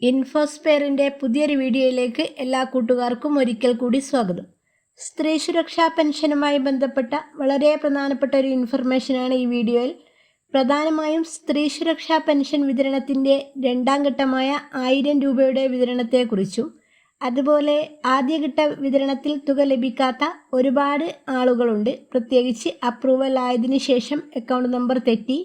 ഇൻഫോസ്പെയറിൻ്റെ പുതിയൊരു വീഡിയോയിലേക്ക് എല്ലാ കൂട്ടുകാർക്കും ഒരിക്കൽ കൂടി സ്വാഗതം. സ്ത്രീ സുരക്ഷാ പെൻഷനുമായി ബന്ധപ്പെട്ട വളരെ പ്രധാനപ്പെട്ട ഒരു ഇൻഫർമേഷനാണ് ഈ വീഡിയോയിൽ. പ്രധാനമായും സ്ത്രീ സുരക്ഷാ പെൻഷൻ വിതരണത്തിൻ്റെ രണ്ടാം ഘട്ടമായ 1000 രൂപയുടെ വിതരണത്തെക്കുറിച്ചും അതുപോലെ ആദ്യഘട്ട വിതരണത്തിൽ തുക ലഭിക്കാത്ത ഒരുപാട് ആളുകളുണ്ട്. പ്രത്യേകിച്ച് അപ്രൂവൽ ആയതിനു ശേഷം അക്കൗണ്ട് നമ്പർ തെറ്റി,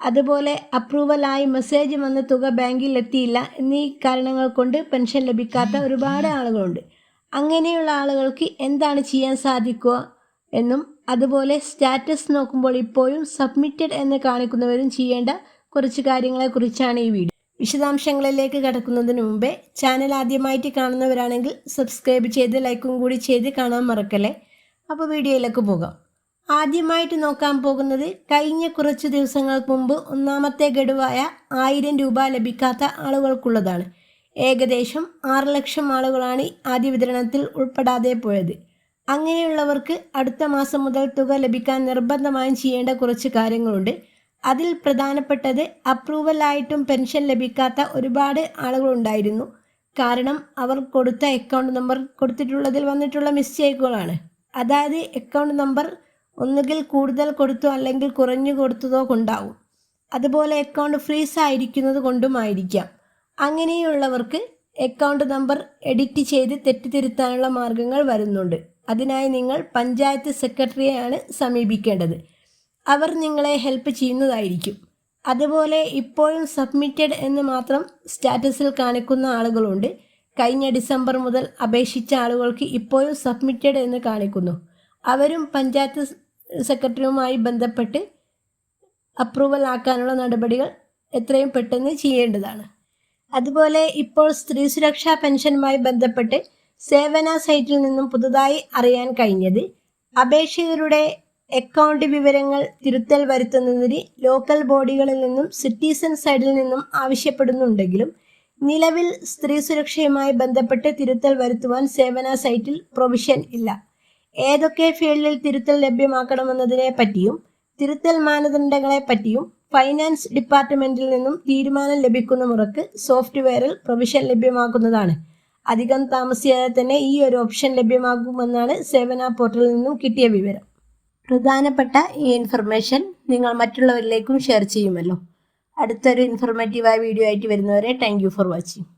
അതുപോലെ അപ്രൂവലായി മെസ്സേജ് വന്ന് തുക ബാങ്കിൽ എത്തിയില്ല എന്നീ കാരണങ്ങൾ കൊണ്ട് പെൻഷൻ ലഭിക്കാത്ത ഒരുപാട് ആളുകളുണ്ട്. അങ്ങനെയുള്ള ആളുകൾക്ക് എന്താണ് ചെയ്യാൻ സാധിക്കുക എന്നും അതുപോലെ സ്റ്റാറ്റസ് നോക്കുമ്പോൾ ഇപ്പോഴും സബ്മിറ്റഡ് എന്ന് കാണിക്കുന്നവരും ചെയ്യേണ്ട കുറച്ച് കാര്യങ്ങളെക്കുറിച്ചാണ് ഈ വീഡിയോ. വിശദാംശങ്ങളിലേക്ക് കടക്കുന്നതിന് മുമ്പേ ചാനൽ ആദ്യമായിട്ട് കാണുന്നവരാണെങ്കിൽ സബ്സ്ക്രൈബ് ചെയ്ത് ലൈക്കും കൂടി ചെയ്ത് കാണാൻ മറക്കല്ലേ. അപ്പോൾ വീഡിയോയിലേക്ക് പോകാം. ആദ്യമായിട്ട് നോക്കാൻ പോകുന്നത് കഴിഞ്ഞ കുറച്ച് ദിവസങ്ങൾക്ക് മുമ്പ് ഒന്നാമത്തെ ഗഡുവായ 1000 രൂപ ലഭിക്കാത്ത ആളുകൾക്കുള്ളതാണ്. ഏകദേശം 6 ലക്ഷം ആളുകളാണ് ആദ്യ വിതരണത്തിൽ ഉൾപ്പെടാതെ പോയത്. അങ്ങനെയുള്ളവർക്ക് അടുത്ത മാസം മുതൽ തുക ലഭിക്കാൻ നിർബന്ധമായും ചെയ്യേണ്ട കുറച്ച് കാര്യങ്ങളുണ്ട്. അതിൽ പ്രധാനപ്പെട്ടത് അപ്രൂവലായിട്ടും പെൻഷൻ ലഭിക്കാത്ത ഒരുപാട് ആളുകളുണ്ടായിരുന്നു. കാരണം അവർ കൊടുത്ത അക്കൗണ്ട് നമ്പർ കൊടുത്തിട്ടുള്ളതിൽ വന്നിട്ടുള്ള മിസ്റ്റേക്കുകളാണ്. അതായത് അക്കൗണ്ട് നമ്പർ ഒന്നുകിൽ കൂടുതൽ കൊടുത്തോ അല്ലെങ്കിൽ കുറഞ്ഞു കൊടുത്തതോ കൊണ്ടാവും. അതുപോലെ അക്കൗണ്ട് ഫ്രീസ് ആയിരിക്കുന്നത് കൊണ്ടുമായിരിക്കാം. അങ്ങനെയുള്ളവർക്ക് അക്കൗണ്ട് നമ്പർ എഡിറ്റ് ചെയ്ത് തെറ്റിതിരുത്താനുള്ള മാർഗങ്ങൾ വരുന്നുണ്ട്. അതിനായി നിങ്ങൾ പഞ്ചായത്ത് സെക്രട്ടറിയെയാണ് സമീപിക്കേണ്ടത്. അവർ നിങ്ങളെ ഹെൽപ്പ് ചെയ്യുന്നതായിരിക്കും. അതുപോലെ ഇപ്പോഴും സബ്മിറ്റഡ് എന്ന് മാത്രം സ്റ്റാറ്റസിൽ കാണിക്കുന്ന ആളുകളുണ്ട്. കഴിഞ്ഞ ഡിസംബർ മുതൽ അപേക്ഷിച്ച ആളുകൾക്ക് ഇപ്പോഴും സബ്മിറ്റഡ് എന്ന് കാണിക്കുന്നു. അവരും പഞ്ചായത്ത് സെക്രട്ടറിയുമായി ബന്ധപ്പെട്ട് അപ്രൂവൽ ആക്കാനുള്ള നടപടികൾ എത്രയും പെട്ടെന്ന് ചെയ്യേണ്ടതാണ്. അതുപോലെ ഇപ്പോൾ സ്ത്രീ സുരക്ഷാ പെൻഷനുമായി ബന്ധപ്പെട്ട് സേവന സൈറ്റിൽ നിന്നും പുതുതായി അറിയാൻ കഴിഞ്ഞത്, അപേക്ഷകരുടെ അക്കൗണ്ട് വിവരങ്ങൾ തിരുത്തൽ വരുത്തുന്നതിന് ലോക്കൽ ബോഡികളിൽ നിന്നും സിറ്റിസൺ സൈഡിൽ നിന്നും ആവശ്യപ്പെടുന്നുണ്ടെങ്കിലും നിലവിൽ സ്ത്രീ സുരക്ഷയുമായി ബന്ധപ്പെട്ട് തിരുത്തൽ വരുത്തുവാൻ സേവന സൈറ്റിൽ പ്രൊവിഷൻ ഇല്ല. ഏതൊക്കെ ഫീൽഡിൽ തിരുത്തൽ ലഭ്യമാക്കണമെന്നതിനെ പറ്റിയും തിരുത്തൽ മാനദണ്ഡങ്ങളെ പറ്റിയും ഫൈനാൻസ് ഡിപ്പാർട്ട്മെന്റിൽ നിന്നും തീരുമാനം ലഭിക്കുന്ന മുറക്ക് സോഫ്റ്റ്വെയറിൽ പ്രൊവിഷൻ ലഭ്യമാക്കുന്നതാണ്. അധികം താമസിയാതെ തന്നെ ഈ ഒരു ഓപ്ഷൻ ലഭ്യമാകുമെന്നാണ് സേവന പോർട്ടലിൽ നിന്നും കിട്ടിയ വിവരം. പ്രധാനപ്പെട്ട ഈ ഇൻഫർമേഷൻ നിങ്ങൾ മറ്റുള്ളവരിലേക്കും ഷെയർ ചെയ്യുമല്ലോ. അടുത്തൊരു ഇൻഫർമേറ്റീവായ വീഡിയോ ആയിട്ട് വരുന്നവരെ താങ്ക് യു ഫോർ വാച്ചിങ്.